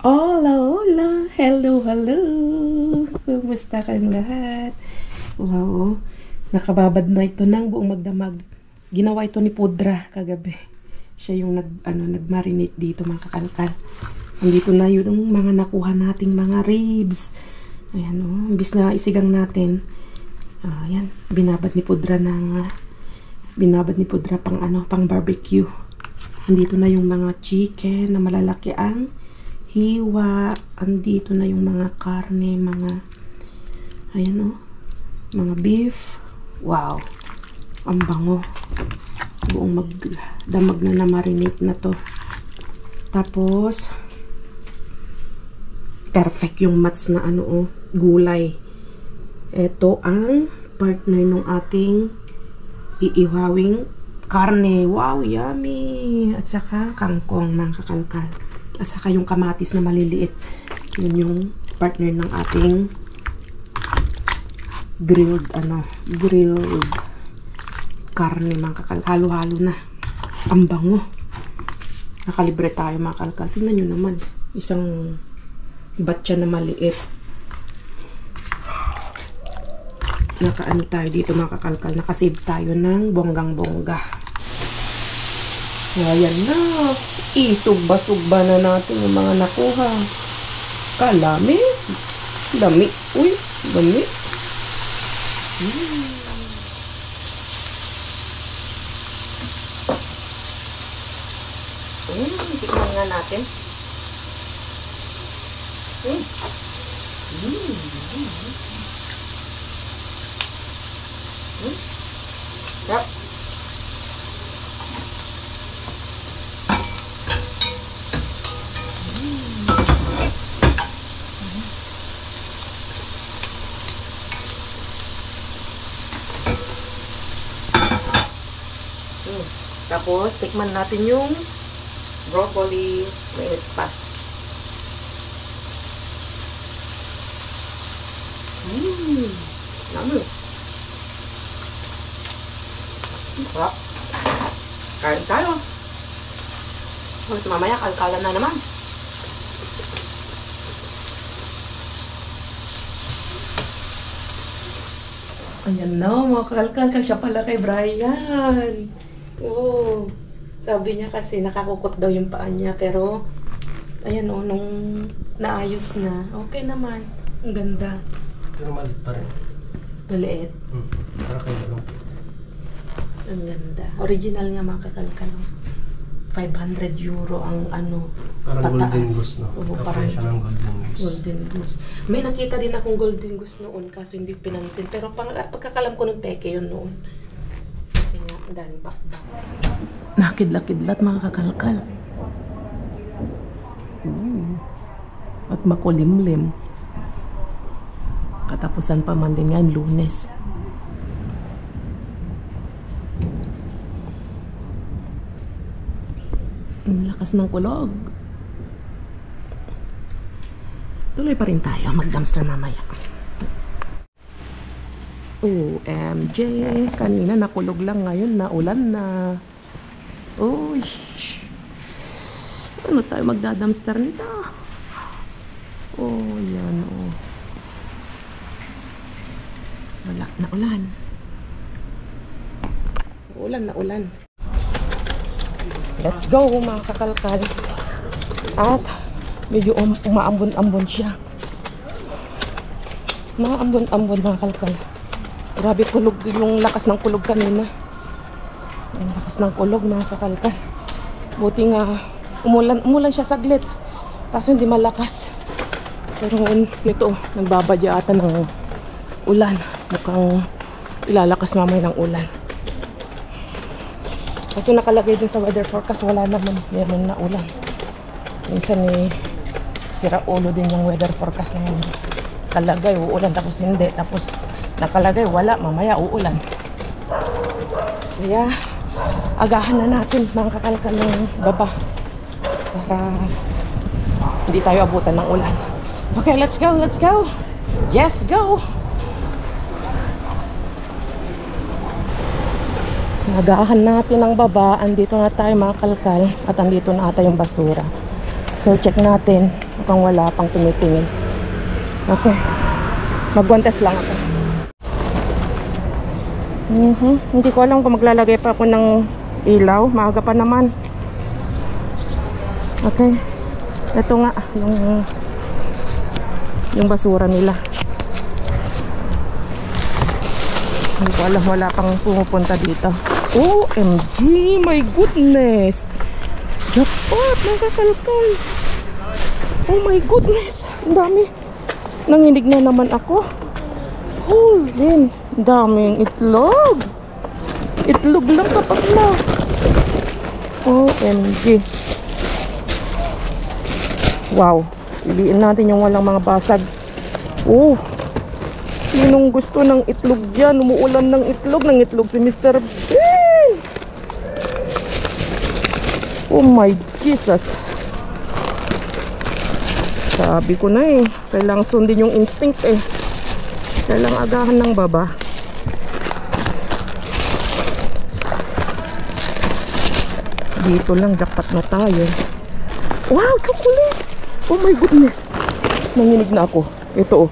Hola, hola! Hello, hello! Kumusta kayong lahat? Wow, nakababad na ito ng buong magdamag. Ginawa ito ni Pudra kagabi. Siya yung nag-marinate dito mga kakalkal. Andito na yung mga nakuha nating mga ribs. Ayan o, imbis na isigang natin. Ayan, binabad ni Pudra pang barbecue. Andito na yung mga chicken na malalaki ang hiwa. Andito na yung mga karne, ayan o, mga beef. Wow, ang bango. Buong magdamag na marinate na to. Tapos perfect yung mats na gulay. Ito ang partner ng ating iiwawing karne. Wow, yummy! At saka kangkong mga kakalkal. At saka yung kamatis na maliliit. Yun yung partner ng ating grilled karne mga kakalkal. Halo-halo na. Ang bango. Nakalibre tayo mga kakalkal. Tingnan nyo naman. Isang batcha na maliit. Nakaano tayo dito mga kakalkal. Nakasave tayo ng bonggang-bongga. Ayan na. Isugba-sugba na natin yung mga nakuha. Kalami. Dami. Uy, dami. Tikman nga natin. Yep. Tapos, tikman natin yung broccoli. Mainit pa. Yummy. Sarap. Kain tayo. Ulit mamaya, kalkalan na naman. Ayan na, mga kalkal. Siya pala kay Brian. Oh, sabi niya kasi nakakukot daw yung paa niya. Pero, ayan o, nung naayos na, okay naman. Ang ganda. Pero maliit pa rin. Maliit. Para kayo lang. Ang ganda. Original nga mga kakalkal. 500 euro ang parang pataas. golden goose, no? Oo, Kapresya ng golden goose. Golden goose. May nakita din akong golden goose noon, kaso hindi pinansin. Pero pagkakalam ko ng peke yun noon. Kasi nga, dahil bakbak. Nakidlat-kidlat mga kakalkal. At makulimlim. Katapusan pa man din nga Lunes. Ang lakas ng kulog. Tuloy pa rin tayo mag-dumpster mamaya. OMG, kanina nakulog lang, ngayon naulan na. Uy, ano tayo magda-dumpster nito? Oh, yan oh. Wala, naulan. Ulan na ulan. Let's go mga kakalkal. At medyo umaambon-ambon siya. Umaambon-ambon mga kalkal. Grabe kulog, yung lakas ng kulog kanina. Yung lakas ng kulog mga kakalkal. Buti nga umulan siya saglit. Kaso hindi malakas. Pero ito, nagbabadya ata ng ulan. Mukhang ilalakas mamaya ng ulan. Kasi nakalagay din sa weather forecast, wala naman, meron na ulan. Minsan sira ulo din yung weather forecast na yun. Nakalagay uulan, tapos hindi, tapos nakalagay wala, mamaya uulan. Kaya agahan na natin mga kakalkal ng baba para hindi tayo abutan ng ulan. Okay, let's go, let's go. Yes, go. Nagahan natin ang baba. Andito na tayo mga kalkal. At andito na ata yung basura. So, check natin. Mukhang wala pang tumitingin. Okay. Magwantes lang ako. Hindi ko alam kung maglalagay pa ako ng ilaw. Maaga pa naman. Okay. Ito nga, yung basura nila. Hindi ko alam, wala pang pumupunta dito. OMG, my goodness. Jackpot, nakakalkal. Oh my goodness, ang dami. Nanginig na naman ako. Holy, daming itlog. Itlog lang kapag na. OMG. Wow, piliin natin yung walang mga basag. Oh, sinong gusto ng itlog dyan? Umuulam ng itlog si Mr. Bean. Oh my Jesus. Sabi ko na eh, kailangan sundin yung instinct eh. Kailangan agahan ng baba. Dito lang, jackpot na tayo. Wow, chocolates! Oh my goodness. Nanginig na ako. Ito oh.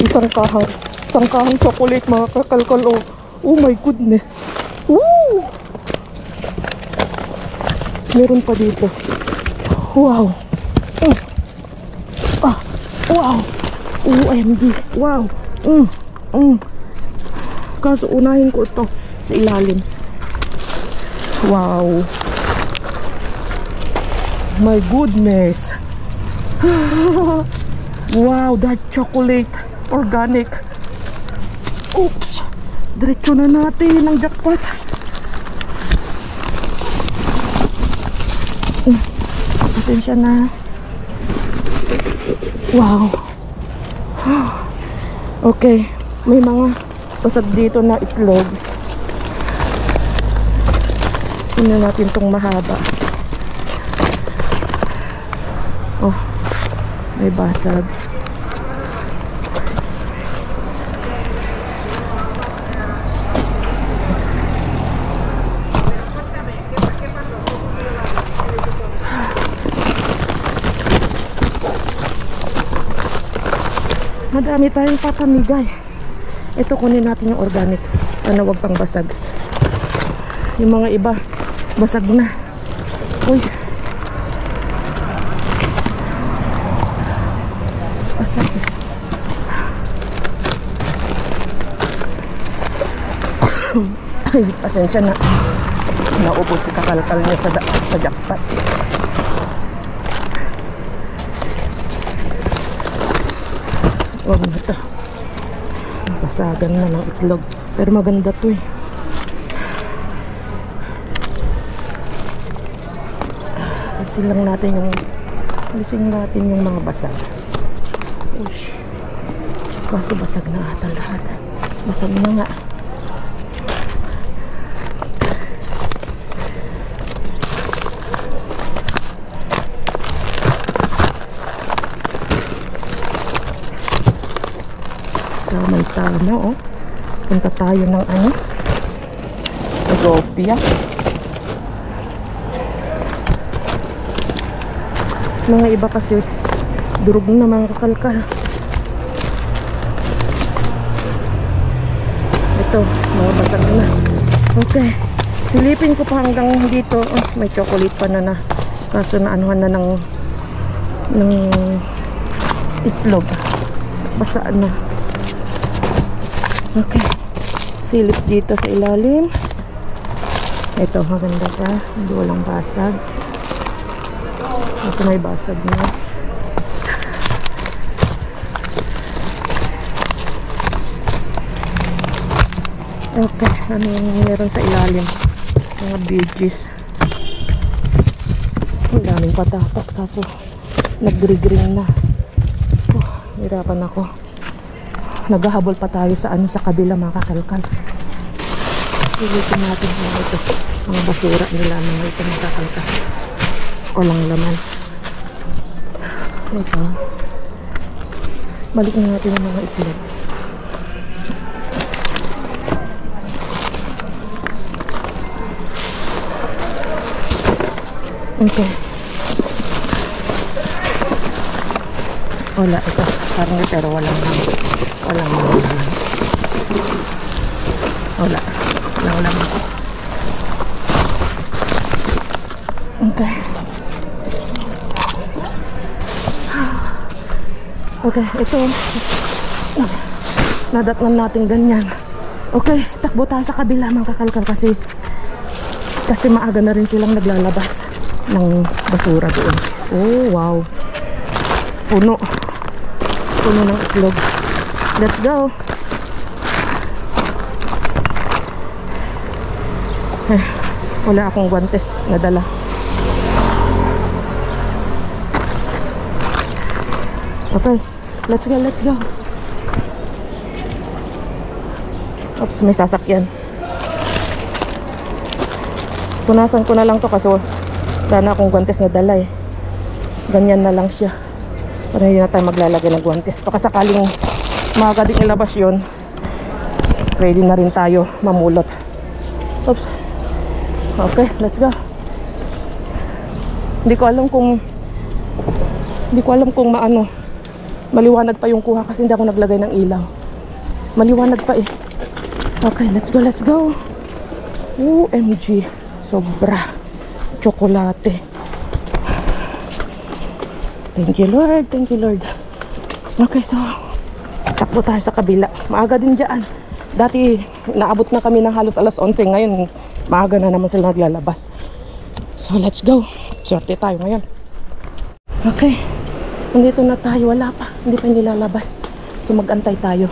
Isang kahang chocolate mga kakalkal oh. Oh my goodness. Woo! Meron pa dito. Wow. Wow. OMG. Wow. Kaso unahin ko ito sa ilalim. Wow. My goodness. Wow, dark chocolate. Organic. Oops. Diretso na natin ang jackpot. Pasensya na. Wow. Okay. May mga basag dito na itlog. Tingnan natin tong mahaba. Oh. May basag. Madami tayong papamigay. Ito, kunin natin yung organic. Sana wag pang basag. Yung mga iba, basag na. Uy. Basag. Ay, pasensya na. Naubos si kakalkal niya sa jackpot. Huwag na ito. Basagan na ng itlog. Pero maganda to eh. Alisin natin yung mga basag. Ush. Kaso basag na ata lahat. Basag na nga. Tama, oh. Punta tayo ng ano? Ethiopia. Mga iba kasi durog na mga kakalkal. Ito, mga basag na. Okay. Silipin ko pa hanggang dito. Oh, may chocolate pa na. Kaso na anuhan na ng itlog. Basaan na. Okay. Silip dito sa ilalim. Ito, maganda pa. Hindi walang basag. Kasi may basag na. Okay. Ano yung meron sa ilalim? Mga bidges. Ang daming patatas. Kaso nag-green na. Hirapan ako. Naghahabol pa tayo sa sa kabila mga kakalkal. Pilitin natin mga ito. Mga basura nila mga ito mga kakalkal. Walang laman. Ito. Balik na natin ang mga itlog. Okay. Wala ito. Karne pero walang wala. Okay. Okay, ito. Nadatnan natin ganyan. Okay, takbo tayo sa kabila mga kakalkal kasi maaga na rin silang naglalabas ng basura doon. Oh, wow. Puno ng itlog. Let's go. Wala akong guantes na dala. Okay, let's go. Oops, may sasakyan. Punasan ko na lang to kasi wala na akong guantes na dala eh. Ganyan na lang siya. Para hindi na tayo maglalagay ng guantes. Baka sakaling maaga din ilabas yun, ready na rin tayo mamulot. Oops. Okay, let's go. Hindi ko alam kung maliwanag pa yung kuha kasi hindi ako naglagay ng ilaw. Maliwanag pa eh. Okay, let's go. OMG, sobra tsokolate. Thank you Lord. Okay, so takbo tayo sa kabila. Maaga din dyan. Dati naabot na kami ng halos alas 11. Ngayon maaga na naman sila naglalabas. So let's go. Swerte tayo ngayon. Okay, nandito na tayo. Wala pa, hindi pa nilalabas. So mag-antay tayo.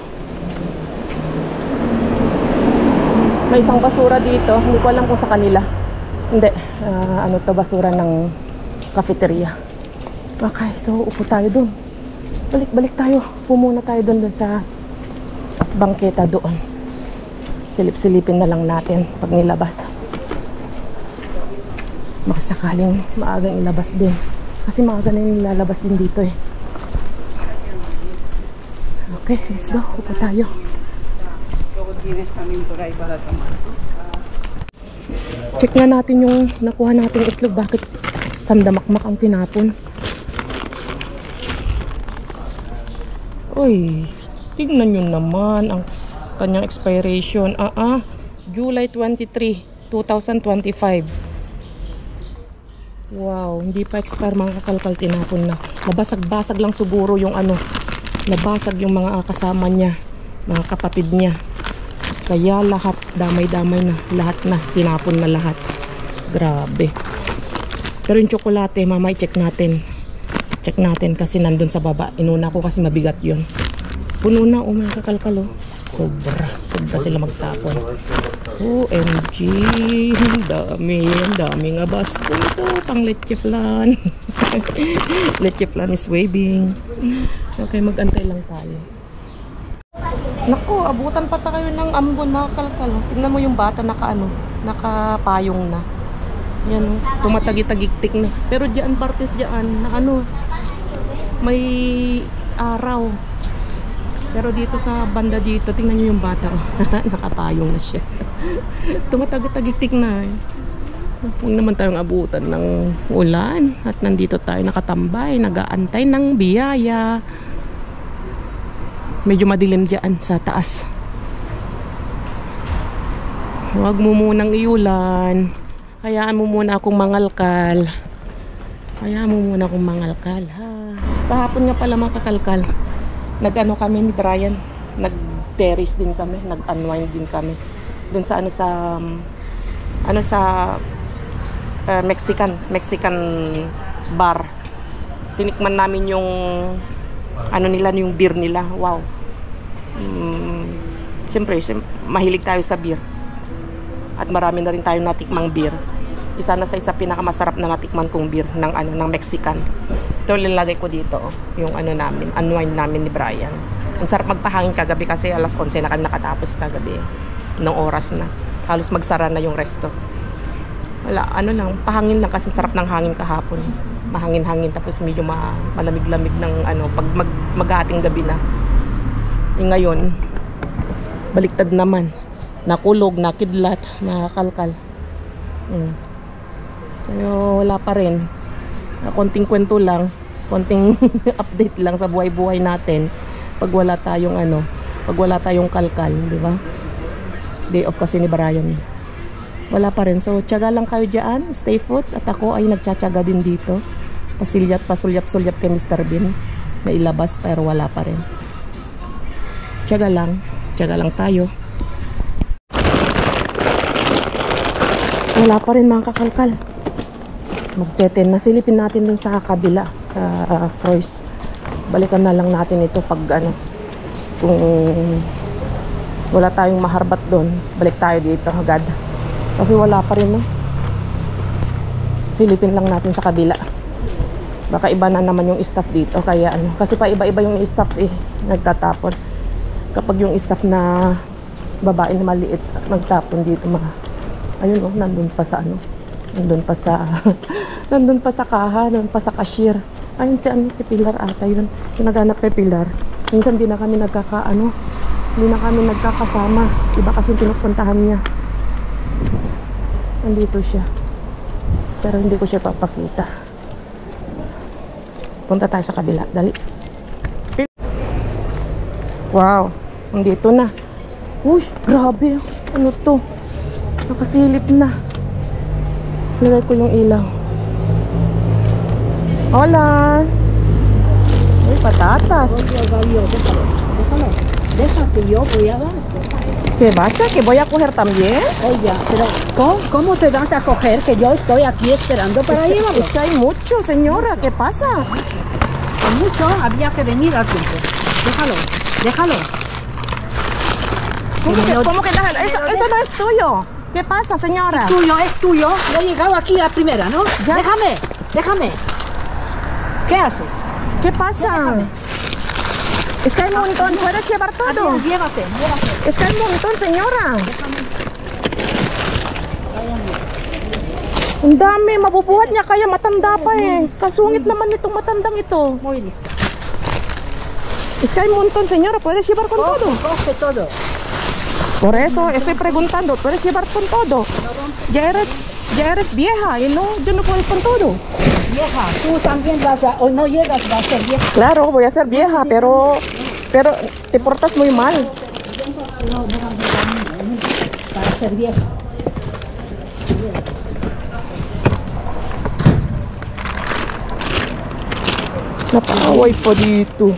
May isang basura dito. Hindi ko alam kung sa kanila. Hindi, ano to, basura ng cafeteria. Okay, so upo tayo dun. Balik tayo. Pumuna tayo dun sa bangketa doon. Silip-silipin na lang natin pag nilabas. Makasakaling maagang ilabas din. Kasi maaga na yung nilalabas din dito eh. Okay, let's go. Upo tayo. Check na natin yung nakuha nating itlog. Bakit sandamakmak ang tinapon? Uy, tignan nyo naman ang kanyang expiration. July 23, 2025. Wow, hindi pa expire mga kakalkal, tinapon na. Nabasag-basag lang siguro yung nabasag yung mga kasama niya, mga kapatid niya. Kaya lahat, damay-damay na. Lahat na, tinapon na lahat. Grabe. Pero yung tsokolate, mama, i-check natin. Check natin kasi nandun sa baba. Inuna ko kasi mabigat yun. Puno na, mga kakalkal, oh. Sobra sila magtapon. OMG, ang dami nga basto ito. Pang leche flan. Leche flan is waving. Okay, mag-antay lang tayo. Naku, abutan pa tayo ng ambon mga kalkal. Tingnan mo yung bata nakapayong na. Yan, tumatagi-tagiktik na. Pero diyan, partes diyan, na may araw. Pero dito sa banda dito, tingnan nyo yung bata. Nakapayong na siya. Tumatagi-tagiktik na. Huwag naman tayong abutan ng ulan. At nandito tayo nakatambay, nag-aantay ng biyaya. Medyo madilim dyan sa taas. Huwag mo munang iulan. Hayaan mo muna akong mangalkal. Ha. Kahapon nga pala mga kakalkal, kami ni Brian. Nag-terrace din kami. Nag-unwind din kami. Dun sa Mexican bar. Tinikman namin yung yung beer nila. Wow. Siyempre, mahilig tayo sa beer. At marami na rin tayong natikmang beer. Isa na sa pinakamasarap na natikman kong beer ng Mexican. Ito lalagay ko dito, yung unwind namin ni Brian. Ang sarap magpahangin kagabi kasi alas 11 na kami nakatapos kagabi. Nung oras na. Halos magsara na yung resto. Wala, pahangin lang kasi sarap ng hangin kahapon. Mahangin-hangin tapos medyo malamig-lamig ng pag maghating gabi na. Ngayon, baliktad naman. Nakulog, nakidlat, nakakalkal. Pero wala pa rin. Konting kwento lang. konting update lang sa buhay-buhay natin pag wala tayong pag wala tayong kalkal, di ba? Day off kasi ni Brian. Wala pa rin. So, tiyaga lang kayo dyan. Stay put. At ako ay nagtsatsaga din dito. Pasulyap-sulyap kay Mr. Bean na ilabas pero wala pa rin. Tiyaga lang. Tiyaga lang tayo. Wala pa rin mga kakalkal. Magteten. Nasilipin natin dun sa kabila. Sa first. Balikan na lang natin ito pag kung wala tayong maharbat doon, balik tayo dito agad. Kasi wala pa rin silipin lang natin sa kabila. Baka iba na naman yung staff dito. Kaya kasi pa iba-iba yung staff nagtatapon. Kapag yung staff na babae na maliit nagtapon dito ayun nandun pa sa nandun pa sa nandun pa sa kaha, nandun pa sa cashier. Ayun si Pilar ata yun. Naghanap kay Pilar. Minsan di na kami hindi na kami nagkakasama. Iba kasi pinupuntahan niya. Nandito siya. Pero hindi ko siya papakita. Punta tayo sa kabila. Dali. Wow. Nandito na. Uy, grabe. Ano to? Nakasilip na. Lagay ko yung ilaw. Hola. Uy, patatas. Deja que yo voy a dar esto. ¿Qué pasa? ¿Que voy a coger también? Oiga, pero ¿cómo te vas a coger? Que yo estoy aquí esperando para llevarlo. Es que hay mucho, señora. ¿Qué pasa? Hay mucho, había que venir al tiempo. Déjalo. ¿Cómo que déjalo? Eso no es tuyo. ¿Qué pasa, señora? Es tuyo. Yo he llegado aquí a primera, ¿no? Ya. Déjame. ¿Qué haces? ¿Qué pasa? Es que hay un montón. ¿Puedes llevar todo? Adiós, llévate. Es que hay un montón, señora. Ang dami. Mabubuhat niya kaya matanda pa Kasungit naman itong matandang ito. Muy listo. Es que hay un montón, señora. ¿Puedes llevar con todo? Coge todo. Por eso estoy preguntando. ¿Puedes llevar con todo? Ya eres vieja y yo no puedo con todo. Vieja, tú también o no llegas, vas a ser vieja. Claro, voy a ser vieja, pero te portas muy mal. No, para ser vieja. Napakaway pa dito.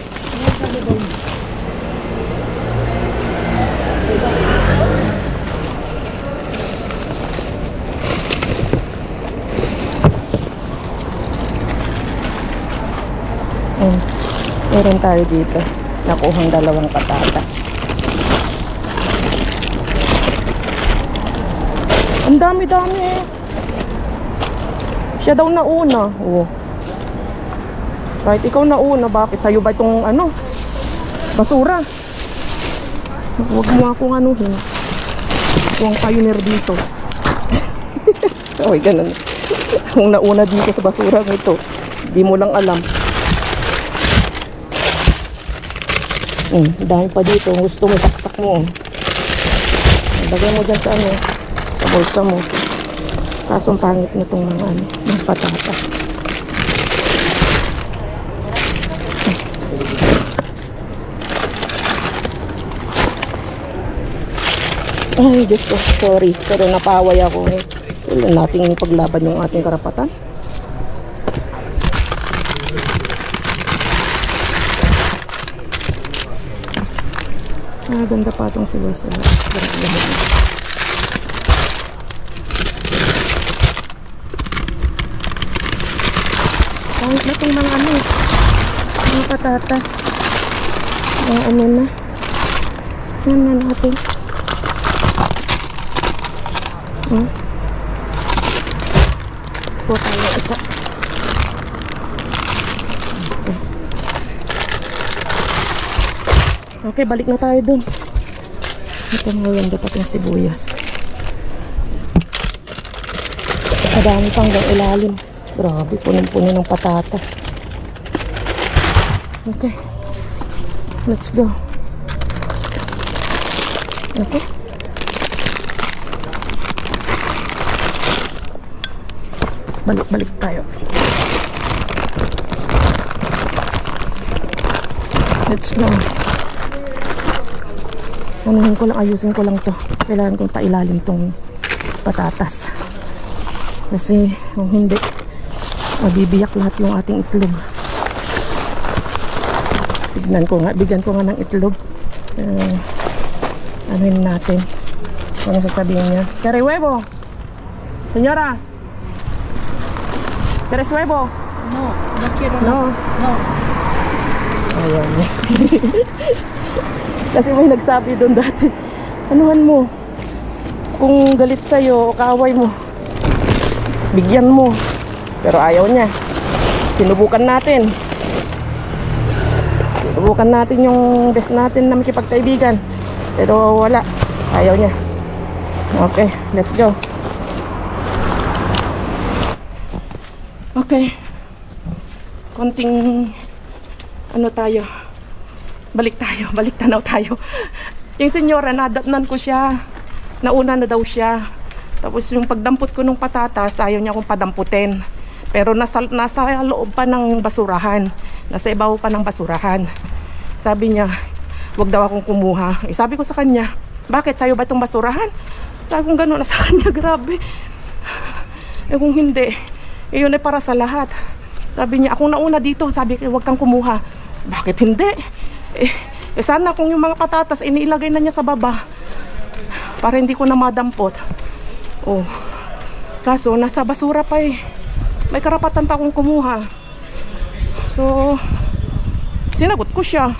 Meron tayo dito. Nakuhang 2 patatas. Ang dami-dami Siya daw nauna. Kahit ikaw nauna, bakit sa'yo ba itong basura? Huwag mo akong anuhin. Huwag pioneer dito. Oy, ganun. Kung nauna dito sa basura ito, di mo lang alam. Dahil pa dito, gusto mo saksak mo. Lagay mo dyan sa sa bulsa mo. Kaso ang pangit na itong mga patatas. Ay, Diyos ko, sorry. Pero napaway ako Kailan nating paglaban yung ating karapatan. Ganda pa itong silos-silos. Pangit na itong mga mga patatas. Na. Yan na natin. Kuha tayo isa. Okay, balik na tayo dun. Ito ngayon dapat yung sibuyas. Kadami pang ilalim. Grabe, punong-puno ng patatas. Okay. Let's go. Okay. Balik-balik tayo. Let's go. Anuhin ko lang, ayusin ko lang to. Kailangan kong pailalim tong patatas. Kasi kung hindi, mabibiyak lahat yung ating itlog. Tignan ko nga, bigyan ko nga ng itlog. Anuhin natin. Ano sasabihin niya? Kere huevo! Señora! ¿Quieres huevo? No, no quiero No. No. Ayan. Kasi may nagsabi doon dati, anuhan mo, kung galit sa'yo o kaaway mo, bigyan mo. Pero ayaw niya. Sinubukan natin. Sinubukan natin yung best natin na makipagkaibigan. Pero wala. Ayaw niya. Okay, let's go. Okay. Konting ano tayo. Balik tanaw tayo. Yung senyora, nadatnan ko siya. Nauna na daw siya. Tapos yung pagdampot ko ng patatas, ayaw niya akong padamputin. Pero nasa loob pa ng basurahan. Nasa ibabaw pa ng basurahan. Sabi niya, wag daw akong kumuha. Sabi ko sa kanya, bakit? Sa'yo ba itong basurahan? Sabi kong gano'n na sa kanya, grabe. Kung hindi, yun ay para sa lahat. Sabi niya, akong nauna dito. Sabi ko, wag kang kumuha. Bakit hindi? Sana kung yung mga patatas iniilagay na niya sa baba para hindi ko na madampot. Oh. Kaso nasa basura pa eh. May karapatan pa akong kumuha. So sinagot ko siya.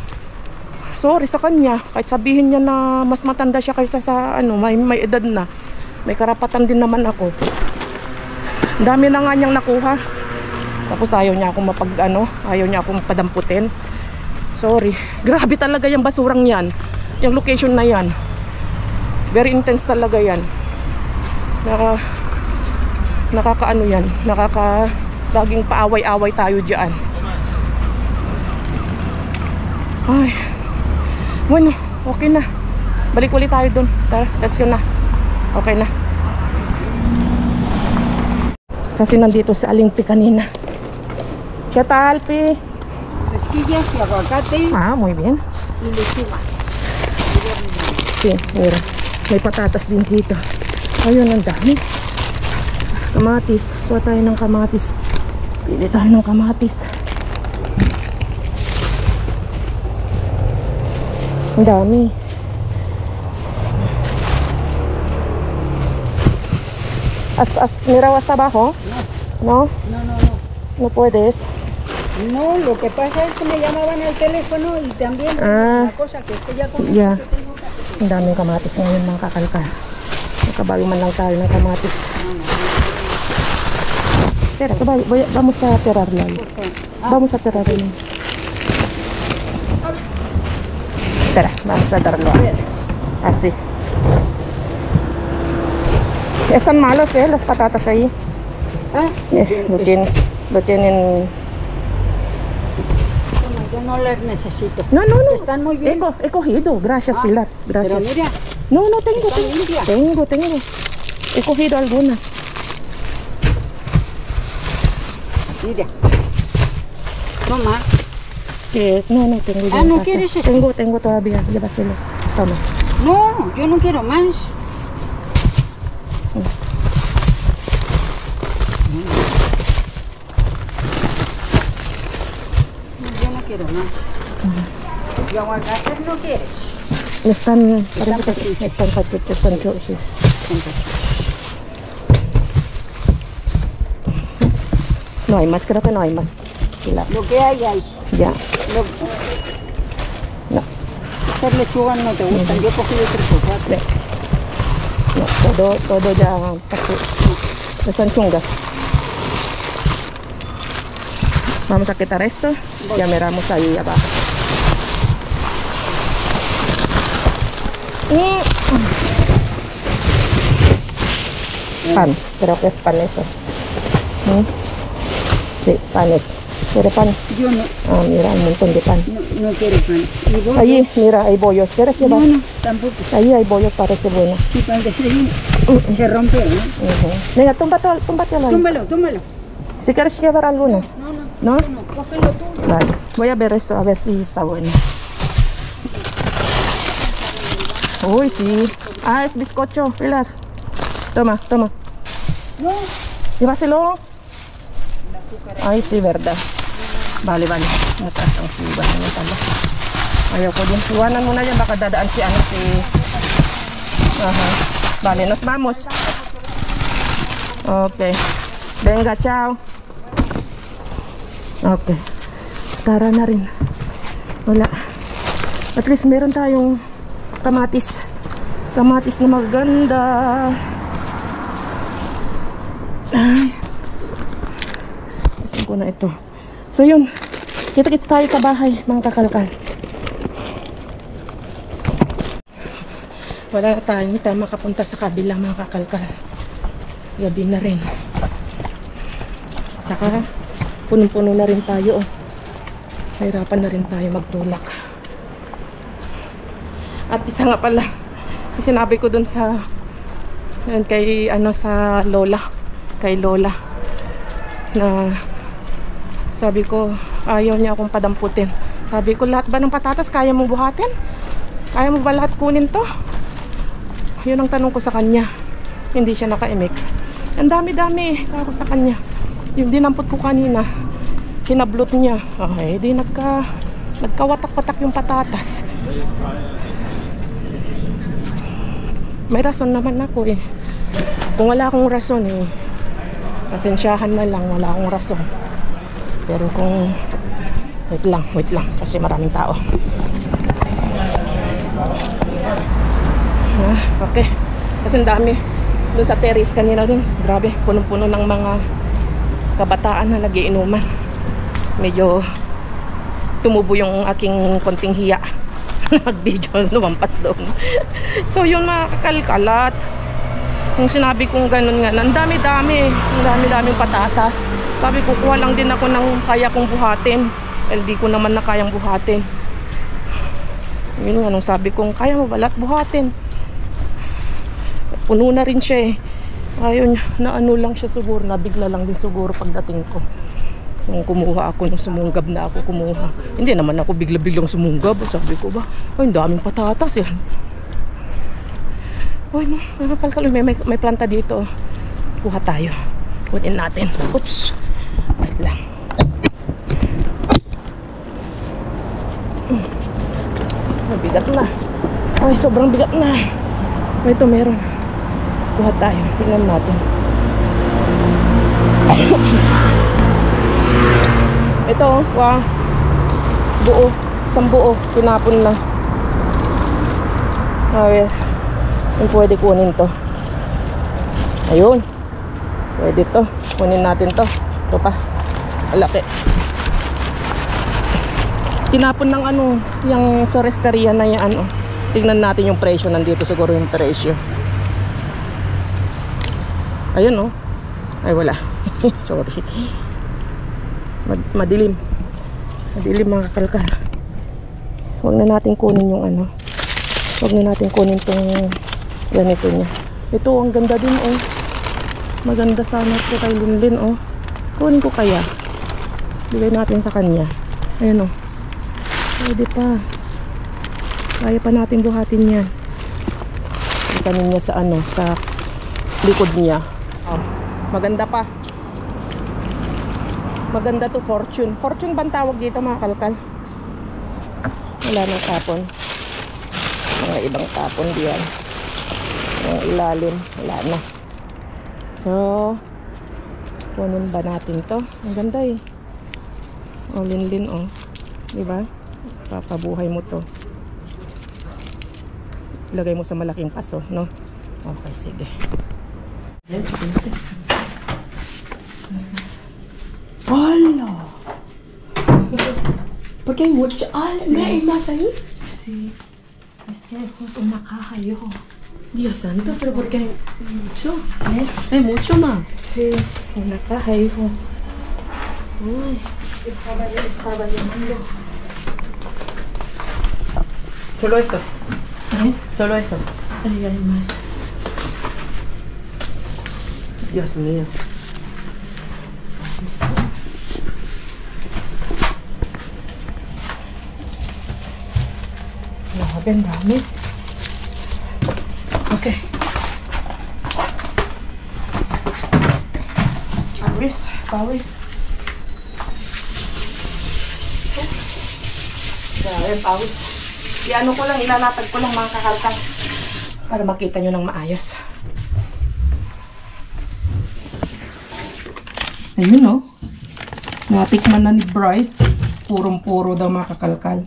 Sorry sa kanya. Kahit sabihin niya na mas matanda siya kaysa sa may edad na. May karapatan din naman ako. Dami na nga niyang nakuha. Tapos ayaw niya akong ayaw niya akong padamputin. Sorry. Grabe talaga yung basurang yan. Yung location na yan. Very intense talaga yan. Nakakaano yan. Laging paaway-away tayo dyan. Ay. Bueno, okay na. Balik ulit tayo dun. Tara, let's go na. Okay na. Kasi nandito si Aling Pi kanina. ¿Qué tal, Pi? Fresquillas y aguacate Ah, muy bien. y lechuga. Sí, mira. May patatas din dito. Ayun, ang dami. Kamatis. Kuha tayo ng kamatis. Pili tayo ng kamatis. Ang dami. ¿Mira hasta abajo? No. No. No puedes. No, lo que pasa es que me llamaban al teléfono y también una cosa que es que ya con Yeah. esto tengo que... Ang daming kamatis ngayon mga kakalkal. Nakabago man lang tayo ng kamatis. Tera, vamos a terrarlo. Vamos a terrarlo. Tera, vamos a darlo. Así. Están malos las patatas ahí. Ah, Lo tienen. yo no las necesito. No. Están muy bien. He cogido. Gracias, Pilar. Gracias. Pero mira, No, tengo. ¿están limpias? Tengo. He cogido algunas. mira. Toma. ¿Qué es? No tengo ya Ah, en ¿no casa. quieres esto? Tengo todavía. Llévaselo. Toma. No, yo no quiero más. Yo no quiero más. ¿Y aguacates no quieres? Parece que están sí. No hay más, creo que no hay más. Pilar. Lo que hay. Ya. No. Estas lechugas no te gustan. Yo he cogido 3 o 4. No, todo ya pasó. Están chungas. Vamos a quitar esto. Ya miramos ahí abajo. Pan, creo que es pan eso. Sí, panes. ¿Quiere pan? Yo no, Ah, mira, un montón de pan. no quiero pan. ¿Y vos? Allí, mira, hay bollos. ¿Quieres llevar? No, tampoco. Ahí hay bollos, parece bueno. Sí, para el desayuno. Se rompe, ¿no? Ujú. Venga, túmbatelo ahí. Túmbalo. Si quieres llevar algunas. No, ¿No? cógelo tú. Vale, voy a ver esto, a ver si está bueno. Uy, sí. Ah, es bizcocho, Pilar. Toma, toma. No. Llévaselo. Ay, sí, verdad. Vale, vale. Natatang siwan naman pala. Ayaw ko din. Iwanan mo na yan. Baka dadaan si ano si... Aha. Vale, nos vamos. Okay. Venga, ciao. Okay. Tara na rin. Wala. At least meron tayong kamatis. Kamatis na maganda. Ay. Asin ko na ito. So yun. Kita-kits tayo sa bahay, mga kakalkal. Wala na tayo. Hindi tayo makapunta sa kabila, mga kakalkal. Gabi na rin. Saka, punong-puno na rin tayo. Oh. Mahirapan na rin tayo magtulak. At isa nga pala, sinabi ko dun sa kay ano sa lola, kay lola na sabi ko ayaw niya akong padamputin. Sabi ko, lahat ba ng patatas kaya mo buhatin? Kaya mo ba lahat kunin to? Yun ang tanong ko sa kanya. Hindi siya nakaimik. Ang dami-dami ako sa kanya. Yung dinampot ko kanina, kinablot niya. Okay, di nagkawatak-watak yung patatas. May rason naman ako eh. Kung wala akong rason eh, pasensyahan na lang, wala akong rason. Pero kung wait lang kasi maraming tao. Okay. Kasi ang dami dun sa terrace kanina dun. Grabe, punong-puno ng mga kabataan na nagiinuman. Medyo tumubo yung aking konting hiya. Nag-video, lumampas doon. So yun, mga kakalkalat. Yung sinabi kong ganun nga, ang dami-daming patatas. Sabi ko, kuha lang din ako ng kaya kong buhatin. Hindi ko naman na kayang buhatin. Yun nga, nung sabi kong, kaya mo ba lahat buhatin? Puno na rin siya eh. Ayun, na ano lang siya siguro, nabigla lang din siguro pagdating ko. Nung kumuha ako, nung sumunggab na ako kumuha. Hindi naman ako bigla-biglang sumunggab. Sabi ko ba, ay, daming patatas yan. Uy, kalkal, may planta dito. Kuha tayo. Kunin natin. Oops. Wait lang. Mabigat na. Ay, sobrang bigat na. Ito, meron. Kuha tayo. Tingnan natin. Ito, wow. Buo. Isang buo. Tinapon na. Ay, yung pwede kunin to. Ayun. Pwede to. Kunin natin to. Ito pa. Malaki. Tinapon ng ano, yung foresteria na yan. Ano. Tingnan natin yung presyo. Nandito siguro yung presyo. Ayun, oh. Ay, wala. Sorry. Madilim. Madilim, mga kakalkal. Huwag na natin kunin yung ano. Huwag na natin kunin tong ganito niya. Ito, ang ganda din, oh. Maganda sana ito kay Linlin, oh. Kunin ko kaya. Bigay natin sa kanya. Ayun, oh. Pwede pa. Kaya pa natin buhatin yan. Itanin niya sa ano, sa likod niya. Oh, maganda pa. Maganda to, Fortune. Fortune bang tawag dito, mga kalkal? Wala nang tapon. Mga ibang tapon diyan. Yung ilalim, wala na. So, kunin ba natin to? Ang ganda eh. O, Linlin, oh. Diba? Papabuhay mo to. Ilagay mo sa malaking paso, no? Okay, sige. Hola. ¿Por qué hay mucho? ¿Hay más ahí? Sí. Es que esto es una caja, yo. Dios santo, pero ¿por qué hay mucho? Hay mucho más. Sí, una caja, hijo. Uy, estaba llamando. Solo eso. Solo eso. Ay, hay más. Dios mío. Grabe, ang dami. Okay. Pawis. Pawis. Grabe, pawis. Iano ko lang, ilalatag ko lang mga kakalkal para makita nyo ng maayos. Ayun no. Natikman na ni Bryce. Purong-puro daw mga kakalkal.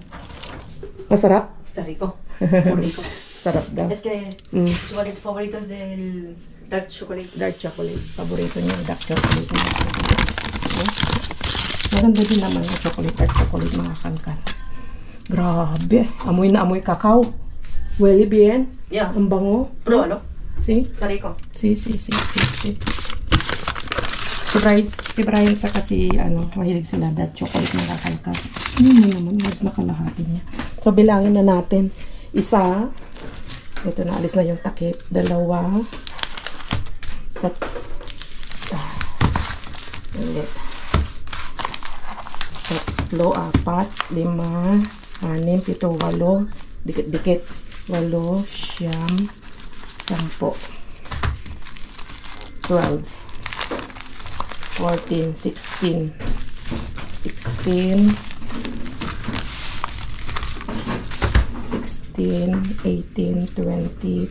Masarap? Está rico. Muy rico. Sarap daw. Es que chocolate favorito es del dark chocolate. Dark chocolate. Paborito niya, dark chocolate. Maganda din naman yung chocolate, dark chocolate mga kalkal. Grabe. Amoy na amoy kakao. Huele bien. Yeah. Ang bango. Pruébalo. See? Está rico. Si Brian sa kasi mahilig sila dark chocolate mga kalkal. Yun naman, halos na kalahati niya. So bilangin na natin. Isa. Ito na, alis na yung takip. Dalawa. Ulit. Tatlo, apat, lima, anim, pito, walo. Dikit-dikit. 8, 9, 10, 12, 14, 16, 18, 20,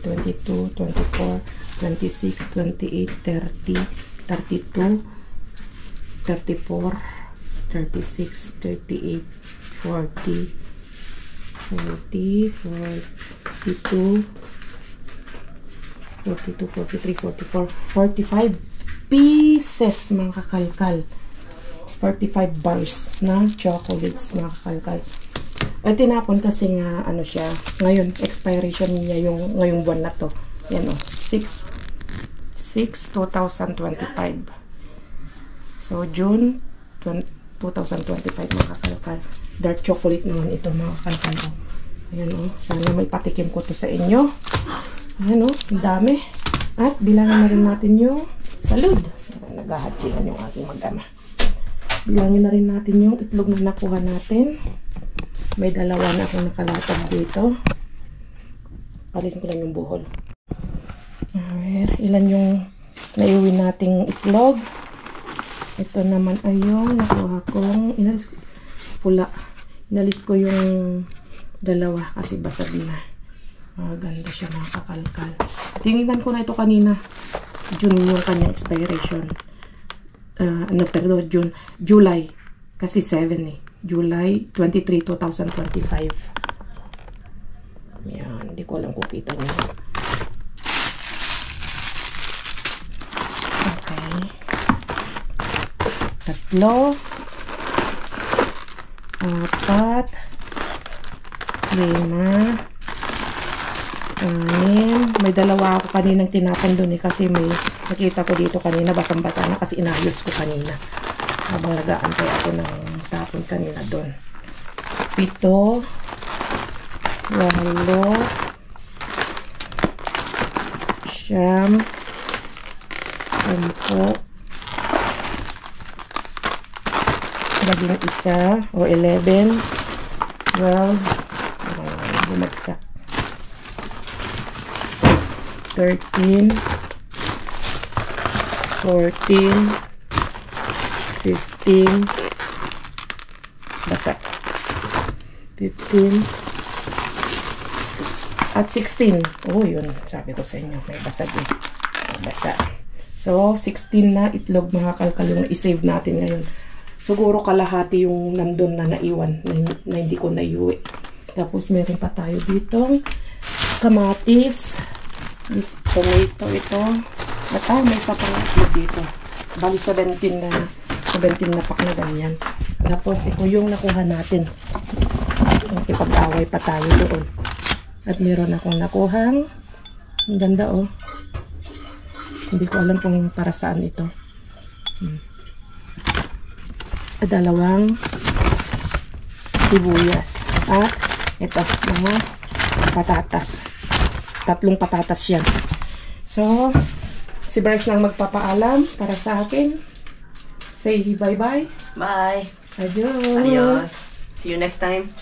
22, 24, 26, 28, 30, 32, 34, 36, 38, 40, 42, 43, 44, 45 pieces mga kakalkal. 45 bars na chocolates mga kakalkal. At tinapon kasi nga ano siya, ngayon expiration niya yung ngayong buwan na to. Yan o, 6/2025. So June 2025 mga kakalkal. Dark chocolate naman ito mga kakalkal. Ayan o, sana may patikim ko to sa inyo. Ayan o, ang dami. At bilangin na rin natin yung salud. Naghahatsikan yung aking mag-ama. Bilangin na rin natin yung itlog na nakuha natin. May dalawa na akong nakalatag dito. Alisin ko lang yung buhol. Alright, ilan yung naiuwi nating itlog. Ito naman ay yung nakuha kong inalis ko, pula. Inalis ko yung dalawa kasi basag na. Ganda siya mga kakalkal. Tingnan ko na ito kanina. June yung kanyang expiration. Perdón, July. Kasi 7 eh. July 23, 2025. Yan. Hindi ko alam kung kita niyo. Okay. 3, 4, 5, 6. May dalawa ako kaninang tinapon doon eh, kasi may nakita ko dito kanina basang-basa na kasi inayos ko kanina habang nag-aantay ako ng tapon kanina doon. 7, 8, 9, 10, 11 o 11, 12, bumagsak, 13, 14, 15, basak, 15, at 16. Oh, yun. Sabi ko sa inyo, may basag eh. Basa. So, 16 na itlog mga kalkal yung i-save natin ngayon. Siguro kalahati yung nandun na naiwan na hindi ko naiuwi. Tapos, meron pa tayo ditong kamatis. Tomato ito. At may isa pang itlog dito. Bali 17 na pack na ganyan. Tapos ito yung nakuha natin. Ipag-away pa tayo doon. At meron akong nakuhang ang ganda oh. Hindi ko alam kung para saan ito. Dalawang sibuyas. At ito mga patatas. 3 patatas yan. So, si Bryce lang magpapaalam para sa akin. Say bye-bye. Bye. Adios. Adios. See you next time.